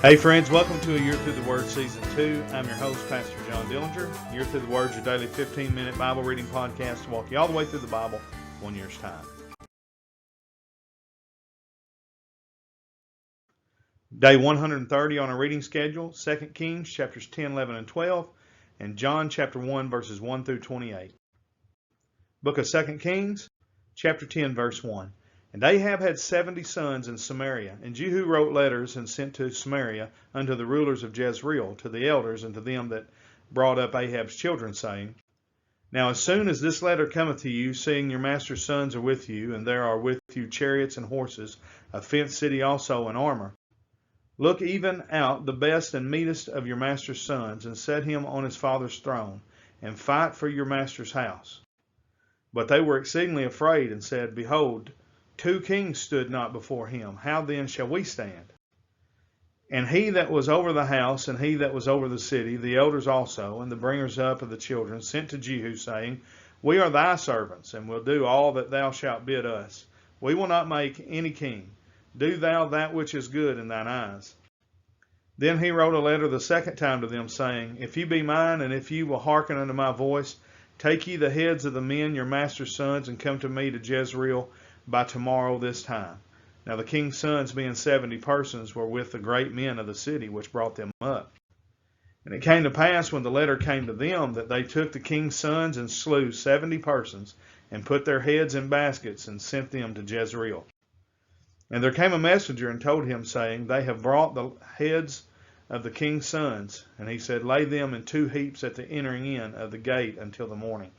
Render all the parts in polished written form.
Hey friends, welcome to A Year Through the Word Season 2. I'm your host, Pastor John Dillinger. Year Through the Word is your daily 15-minute Bible reading podcast to walk you all the way through the Bible 1 year's time. Day 130 on our reading schedule, 2 Kings chapters 10, 11, and 12, and John chapter 1 verses 1 through 28. Book of 2 Kings, chapter 10, verse 1. And Ahab had 70 sons in Samaria, and Jehu wrote letters and sent to Samaria unto the rulers of Jezreel, to the elders, and to them that brought up Ahab's children, saying, Now as soon as this letter cometh to you, seeing your master's sons are with you, and there are with you chariots and horses, a fenced city also and armor, look even out the best and meetest of your master's sons, and set him on his father's throne, and fight for your master's house. But they were exceedingly afraid, and said, Behold, 2 kings stood not before him. How then shall we stand? And he that was over the house, and he that was over the city, the elders also, and the bringers up of the children, sent to Jehu, saying, We are thy servants, and will do all that thou shalt bid us. We will not make any king. Do thou that which is good in thine eyes. Then he wrote a letter the second time to them, saying, If ye be mine, and if ye will hearken unto my voice, take ye the heads of the men, your master's sons, and come to me to Jezreel by tomorrow this time. Now the king's sons, being 70 persons, were with the great men of the city, which brought them up. And it came to pass, when the letter came to them, that they took the king's sons and slew 70 persons, and put their heads in baskets, and sent them to Jezreel. And there came a messenger and told him, saying, They have brought the heads of the king's sons. And he said, Lay them in 2 heaps at the entering in of the gate until the morning.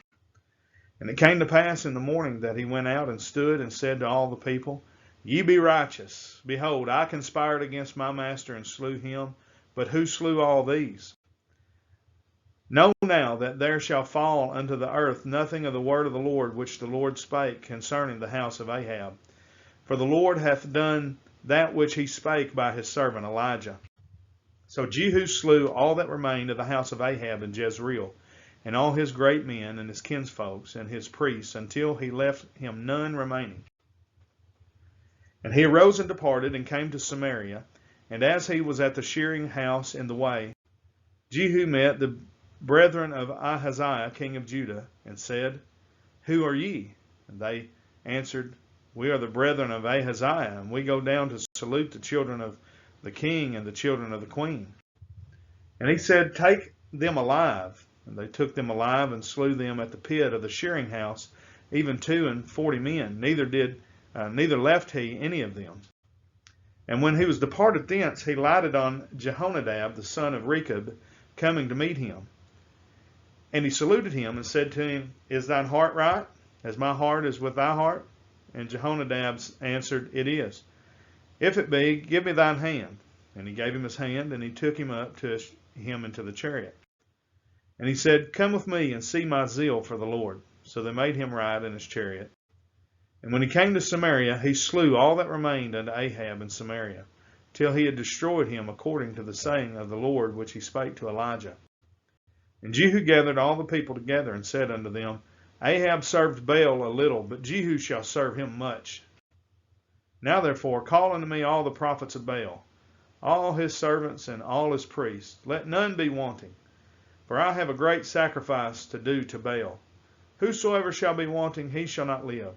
And it came to pass in the morning that he went out and stood and said to all the people, Ye be righteous. Behold, I conspired against my master and slew him. But who slew all these? Know now that there shall fall unto the earth nothing of the word of the Lord which the Lord spake concerning the house of Ahab. For the Lord hath done that which he spake by his servant Elijah. So Jehu slew all that remained of the house of Ahab in Jezreel, and all his great men and his kinsfolks and his priests, until he left him none remaining. And he arose and departed, and came to Samaria. And as he was at the shearing house in the way, Jehu met the brethren of Ahaziah king of Judah, and said, Who are ye? And they answered, We are the brethren of Ahaziah, and we go down to salute the children of the king and the children of the queen. And he said, Take them alive. And they took them alive, and slew them at the pit of the shearing house, even 42 men. Neither left he any of them. And when he was departed thence, he lighted on Jehonadab the son of Rechab, coming to meet him. And he saluted him, and said to him, Is thine heart right, as my heart is with thy heart? And Jehonadab answered, It is. If it be, give me thine hand. And he gave him his hand, and he took him up to him into the chariot. And he said, Come with me, and see my zeal for the Lord. So they made him ride in his chariot. And when he came to Samaria, he slew all that remained unto Ahab in Samaria, till he had destroyed him, according to the saying of the Lord which he spake to Elijah. And Jehu gathered all the people together, and said unto them, Ahab served Baal a little, but Jehu shall serve him much. Now therefore call unto me all the prophets of Baal, all his servants and all his priests. Let none be wanting. For I have a great sacrifice to do to Baal. Whosoever shall be wanting, he shall not live.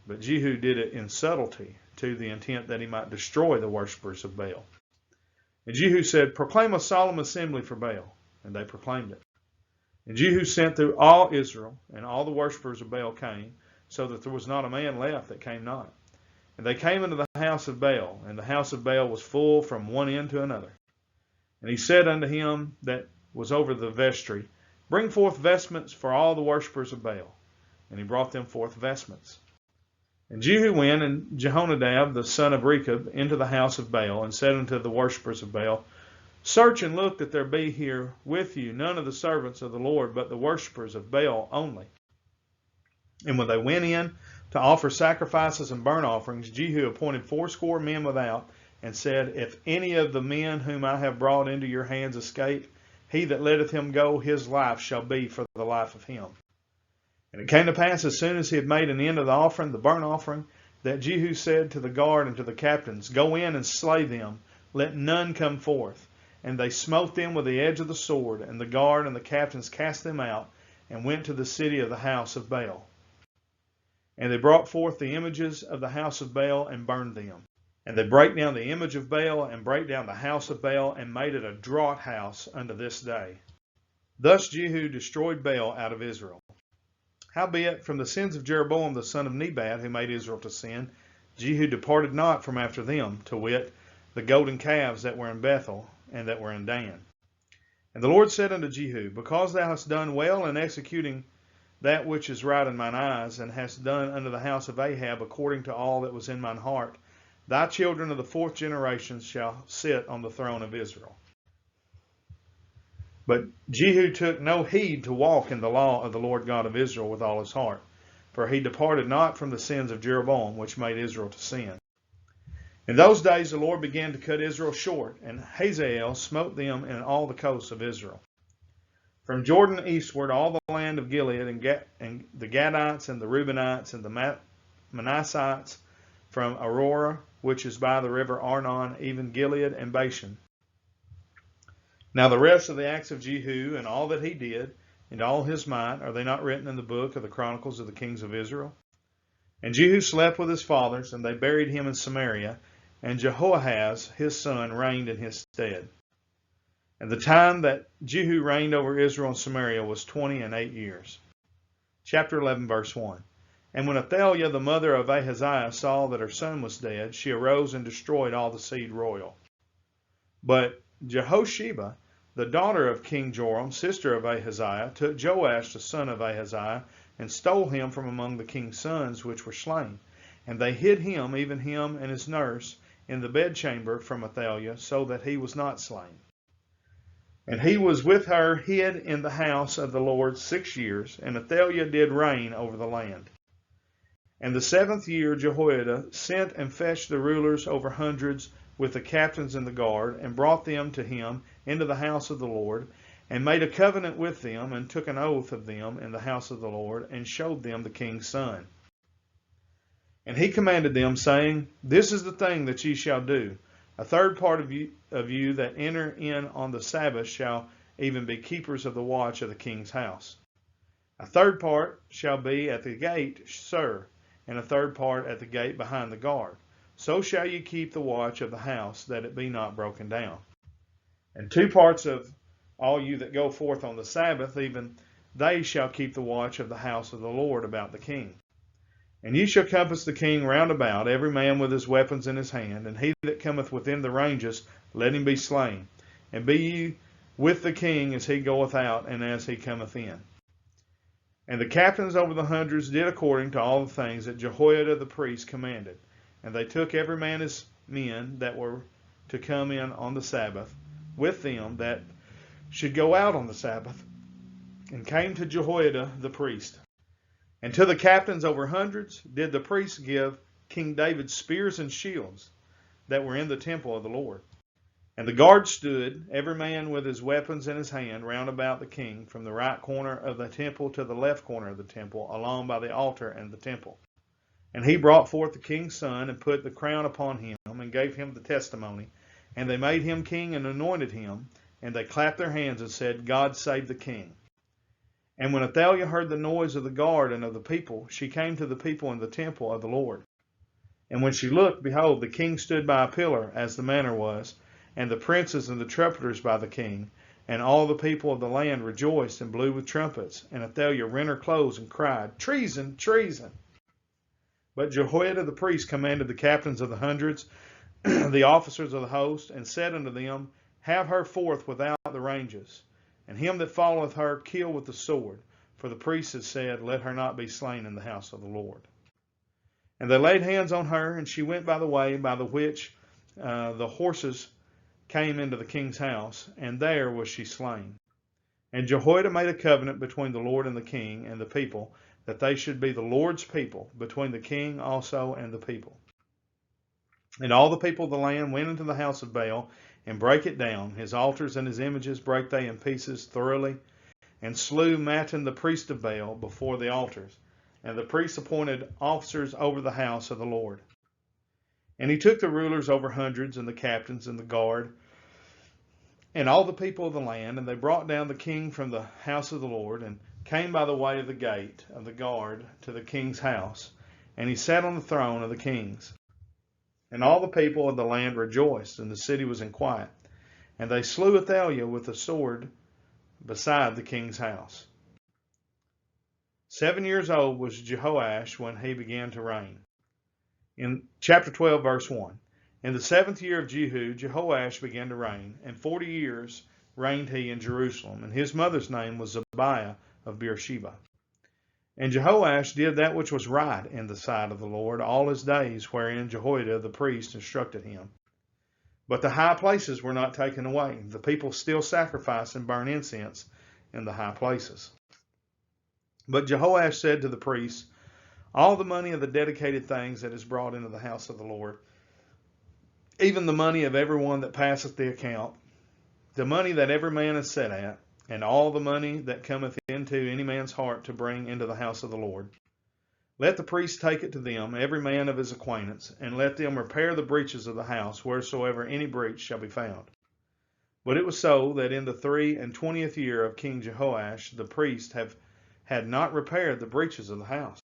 But Jehu did it in subtlety, to the intent that he might destroy the worshippers of Baal. And Jehu said, Proclaim a solemn assembly for Baal. And they proclaimed it. And Jehu sent through all Israel, and all the worshippers of Baal came, so that there was not a man left that came not. And they came into the house of Baal, and the house of Baal was full from one end to another. And he said unto him that was over the vestry, Bring forth vestments for all the worshippers of Baal. And he brought them forth vestments. And Jehu went, and Jehonadab the son of Rechab, into the house of Baal, and said unto the worshippers of Baal, Search and look that there be here with you none of the servants of the Lord, but the worshippers of Baal only. And when they went in to offer sacrifices and burnt offerings, Jehu appointed 80 men without, and said, If any of the men whom I have brought into your hands escape, he that letteth him go, his life shall be for the life of him. And it came to pass, as soon as he had made an end of the offering, the burnt offering, that Jehu said to the guard and to the captains, Go in and slay them, let none come forth. And they smote them with the edge of the sword, and the guard and the captains cast them out, and went to the city of the house of Baal. And they brought forth the images of the house of Baal, and burned them. And they brake down the image of Baal, and brake down the house of Baal, and made it a draught house unto this day. Thus Jehu destroyed Baal out of Israel. Howbeit, from the sins of Jeroboam the son of Nebat, who made Israel to sin, Jehu departed not from after them, to wit, the golden calves that were in Bethel, and that were in Dan. And the Lord said unto Jehu, Because thou hast done well in executing that which is right in mine eyes, and hast done unto the house of Ahab according to all that was in mine heart, thy children of the fourth generation shall sit on the throne of Israel. But Jehu took no heed to walk in the law of the Lord God of Israel with all his heart, for he departed not from the sins of Jeroboam, which made Israel to sin. In those days the Lord began to cut Israel short, and Hazael smote them in all the coasts of Israel. From Jordan eastward, all the land of Gilead, and the Gadites, and the Reubenites, and the Manassites, from Aurora, which is by the river Arnon, even Gilead and Bashan. Now the rest of the acts of Jehu, and all that he did, and all his might, are they not written in the book of the Chronicles of the kings of Israel? And Jehu slept with his fathers, and they buried him in Samaria, and Jehoahaz his son reigned in his stead. And the time that Jehu reigned over Israel and Samaria was 28 years. Chapter 11, verse 1. And when Athaliah, the mother of Ahaziah, saw that her son was dead, she arose and destroyed all the seed royal. But Jehosheba, the daughter of King Joram, sister of Ahaziah, took Joash, the son of Ahaziah, and stole him from among the king's sons which were slain. And they hid him, even him and his nurse, in the bedchamber from Athaliah, so that he was not slain. And he was with her hid in the house of the Lord 6 years, and Athaliah did reign over the land. And the 7th year Jehoiada sent and fetched the rulers over hundreds with the captains and the guard, and brought them to him into the house of the Lord, and made a covenant with them, and took an oath of them in the house of the Lord, and showed them the king's son. And he commanded them, saying, This is the thing that ye shall do. A third part of you that enter in on the Sabbath shall even be keepers of the watch of the king's house. A third part shall be at the gate, sir, and a third part at the gate behind the guard. So shall ye keep the watch of the house, that it be not broken down. And 2 parts of all you that go forth on the Sabbath, even they shall keep the watch of the house of the Lord about the king. And ye shall compass the king round about, every man with his weapons in his hand, and he that cometh within the ranges, let him be slain. And be ye with the king as he goeth out, and as he cometh in. And the captains over the hundreds did according to all the things that Jehoiada the priest commanded. And they took every man his men that were to come in on the Sabbath, with them that should go out on the Sabbath, and came to Jehoiada the priest. And to the captains over hundreds did the priests give King David spears and shields that were in the temple of the Lord. And the guard stood, every man with his weapons in his hand, round about the king, from the right corner of the temple to the left corner of the temple, along by the altar and the temple. And he brought forth the king's son, and put the crown upon him, and gave him the testimony. And they made him king, and anointed him. And they clapped their hands, and said, God save the king. And when Athaliah heard the noise of the guard and of the people, she came to the people in the temple of the Lord. And when she looked, behold, the king stood by a pillar, as the manner was, and the princes and the trumpeters by the king. And all the people of the land rejoiced and blew with trumpets. And Athaliah rent her clothes and cried, Treason, treason! But Jehoiada the priest commanded the captains of the hundreds, the officers of the host, and said unto them, Have her forth without the ranges, and him that followeth her kill with the sword. For the priest had said, Let her not be slain in the house of the Lord. And they laid hands on her, and she went by the way by the which the horses came into the king's house, and there was she slain. And Jehoiada made a covenant between the Lord and the king and the people, that they should be the Lord's people, between the king also and the people. And all the people of the land went into the house of Baal, and brake it down. His altars and his images brake they in pieces thoroughly, and slew Mattan the priest of Baal before the altars. And the priests appointed officers over the house of the Lord. And he took the rulers over hundreds, and the captains, and the guard, and all the people of the land, and they brought down the king from the house of the Lord, and came by the way of the gate of the guard to the king's house. And he sat on the throne of the kings. And all the people of the land rejoiced, and the city was in quiet. And they slew Athaliah with a sword beside the king's house. 7 years old was Jehoash when he began to reign. In chapter 12, verse 1. In the 7th year of Jehu, Jehoash began to reign, and 40 years reigned he in Jerusalem, and his mother's name was Zebiah of Beersheba. And Jehoash did that which was right in the sight of the Lord all his days, wherein Jehoiada the priest instructed him. But the high places were not taken away. The people still sacrifice and burn incense in the high places. But Jehoash said to the priests, all the money of the dedicated things that is brought into the house of the Lord, even the money of everyone that passeth the account, the money that every man is set at, and all the money that cometh into any man's heart to bring into the house of the Lord, let the priests take it to them, every man of his acquaintance, and let them repair the breaches of the house, wheresoever any breach shall be found. But it was so that in the 23rd year of King Jehoash, the priests had not repaired the breaches of the house.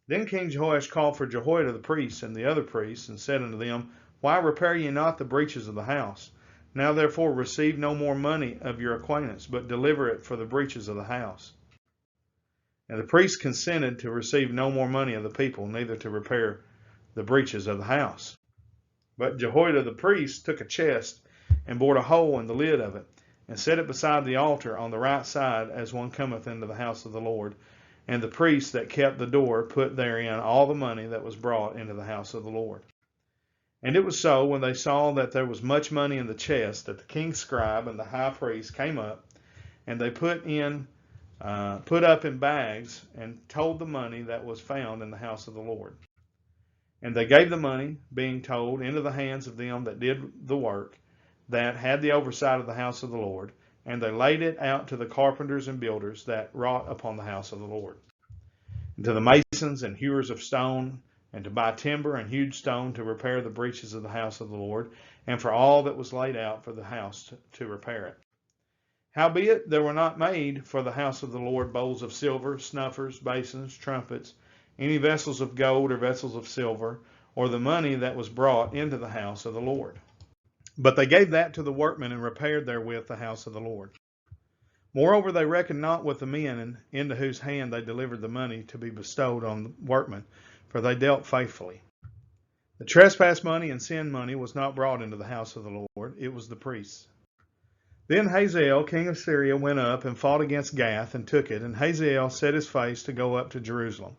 Then King Jehoash called for Jehoiada the priest and the other priests, and said unto them, why repair ye not the breaches of the house? Now therefore receive no more money of your acquaintance, but deliver it for the breaches of the house. And the priests consented to receive no more money of the people, neither to repair the breaches of the house. But Jehoiada the priest took a chest, and bored a hole in the lid of it, and set it beside the altar on the right side, as one cometh into the house of the Lord. And the priests that kept the door put therein all the money that was brought into the house of the Lord. And it was so, when they saw that there was much money in the chest, that the king's scribe and the high priest came up, and they put up in bags, and told the money that was found in the house of the Lord. And they gave the money, being told, into the hands of them that did the work, that had the oversight of the house of the Lord, and they laid it out to the carpenters and builders that wrought upon the house of the Lord, and to the masons and hewers of stone, and to buy timber and hewed stone to repair the breaches of the house of the Lord, and for all that was laid out for the house to repair it. Howbeit there were not made for the house of the Lord bowls of silver, snuffers, basins, trumpets, any vessels of gold or vessels of silver, or the money that was brought into the house of the Lord. But they gave that to the workmen, and repaired therewith the house of the Lord. Moreover, they reckoned not with the men into whose hand they delivered the money to be bestowed on the workmen, for they dealt faithfully. The trespass money and sin money was not brought into the house of the Lord, it was the priests. Then Hazael, king of Syria, went up and fought against Gath, and took it, and Hazael set his face to go up to Jerusalem.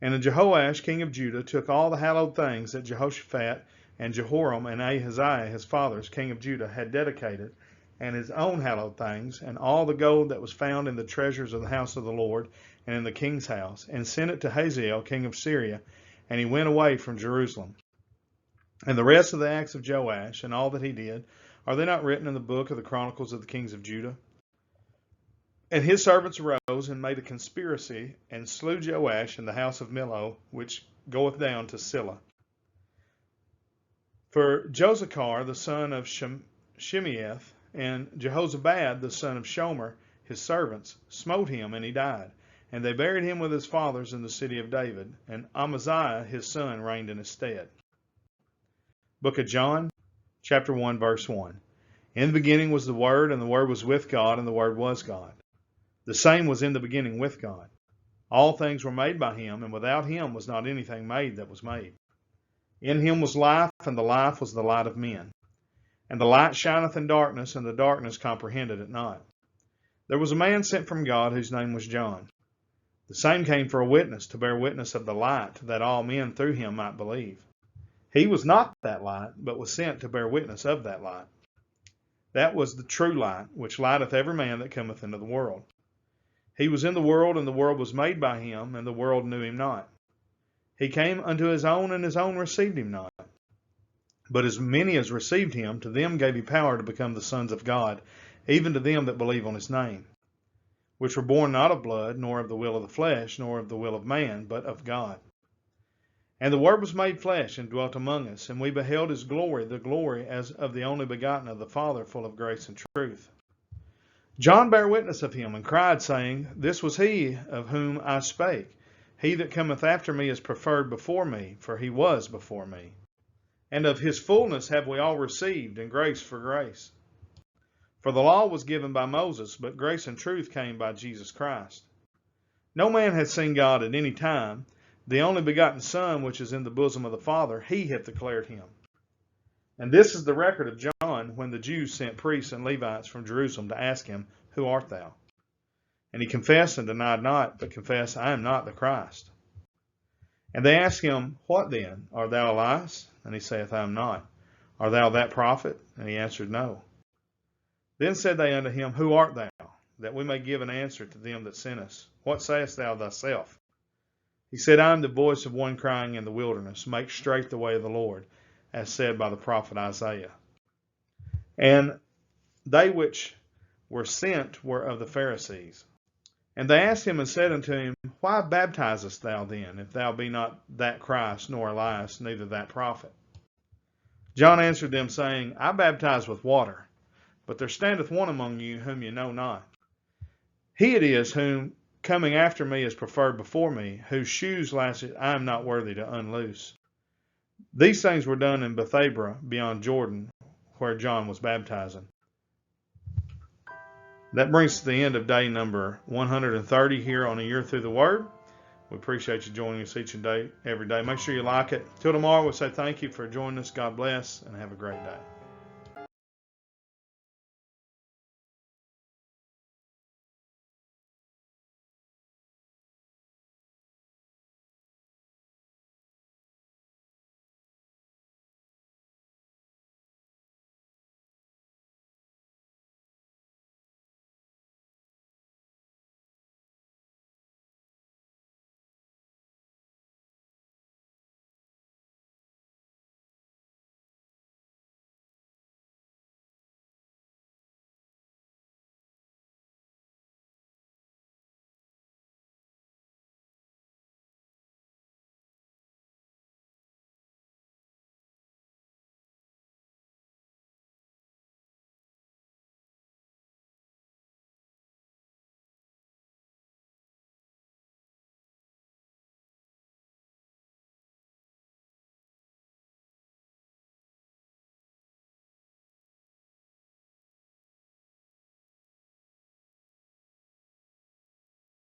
And Jehoash, king of Judah, took all the hallowed things that Jehoshaphat and Jehoram and Ahaziah, his fathers, king of Judah, had dedicated, and his own hallowed things, and all the gold that was found in the treasures of the house of the Lord, and in the king's house, and sent it to Hazael, king of Syria, and he went away from Jerusalem. And the rest of the acts of Joash, and all that he did, are they not written in the book of the Chronicles of the kings of Judah? And his servants arose and made a conspiracy, and slew Joash in the house of Millo, which goeth down to Silla. For Josachar, the son of Shimeath, and Jehozabad, the son of Shomer, his servants, smote him, and he died. And they buried him with his fathers in the city of David, and Amaziah his son reigned in his stead. Book of John, chapter 1, verse 1. In the beginning was the Word, and the Word was with God, and the Word was God. The same was in the beginning with God. All things were made by him, and without him was not anything made that was made. In him was life, and the life was the light of men. And the light shineth in darkness, and the darkness comprehended it not. There was a man sent from God, whose name was John. The same came for a witness, to bear witness of the light, that all men through him might believe. He was not that light, but was sent to bear witness of that light. That was the true light, which lighteth every man that cometh into the world. He was in the world, and the world was made by him, and the world knew him not. He came unto his own, and his own received him not. But as many as received him, to them gave he power to become the sons of God, even to them that believe on his name, which were born not of blood, nor of the will of the flesh, nor of the will of man, but of God. And the Word was made flesh and dwelt among us, and we beheld his glory, the glory as of the only begotten of the Father, full of grace and truth. John bare witness of him, and cried, saying, This was he of whom I spake. He that cometh after me is preferred before me, for he was before me. And of his fullness have we all received, and grace for grace. For the law was given by Moses, but grace and truth came by Jesus Christ. No man hath seen God at any time. The only begotten Son, which is in the bosom of the Father, he hath declared him. And this is the record of John, when the Jews sent priests and Levites from Jerusalem to ask him, Who art thou? And he confessed and denied not, but confessed, I am not the Christ. And they asked him, What then? Art thou Elias? And he saith, I am not. Art thou that prophet? And he answered, No. Then said they unto him, Who art thou? That we may give an answer to them that sent us. What sayest thou thyself? He said, I am the voice of one crying in the wilderness, Make straight the way of the Lord, as said by the prophet Isaiah. And they which were sent were of the Pharisees. And they asked him and said unto him, Why baptizest thou then, if thou be not that Christ, nor Elias, neither that prophet? John answered them, saying, I baptize with water, but there standeth one among you whom ye know not. He it is whom coming after me is preferred before me, whose shoes lasted I am not worthy to unloose. These things were done in Bethabara beyond Jordan, where John was baptizing. That brings us to the end of day number 130 here on A Year Through the Word. We appreciate you joining us each and every day. Make sure you like it. Till tomorrow, we'll say thank you for joining us. God bless, and have a great day.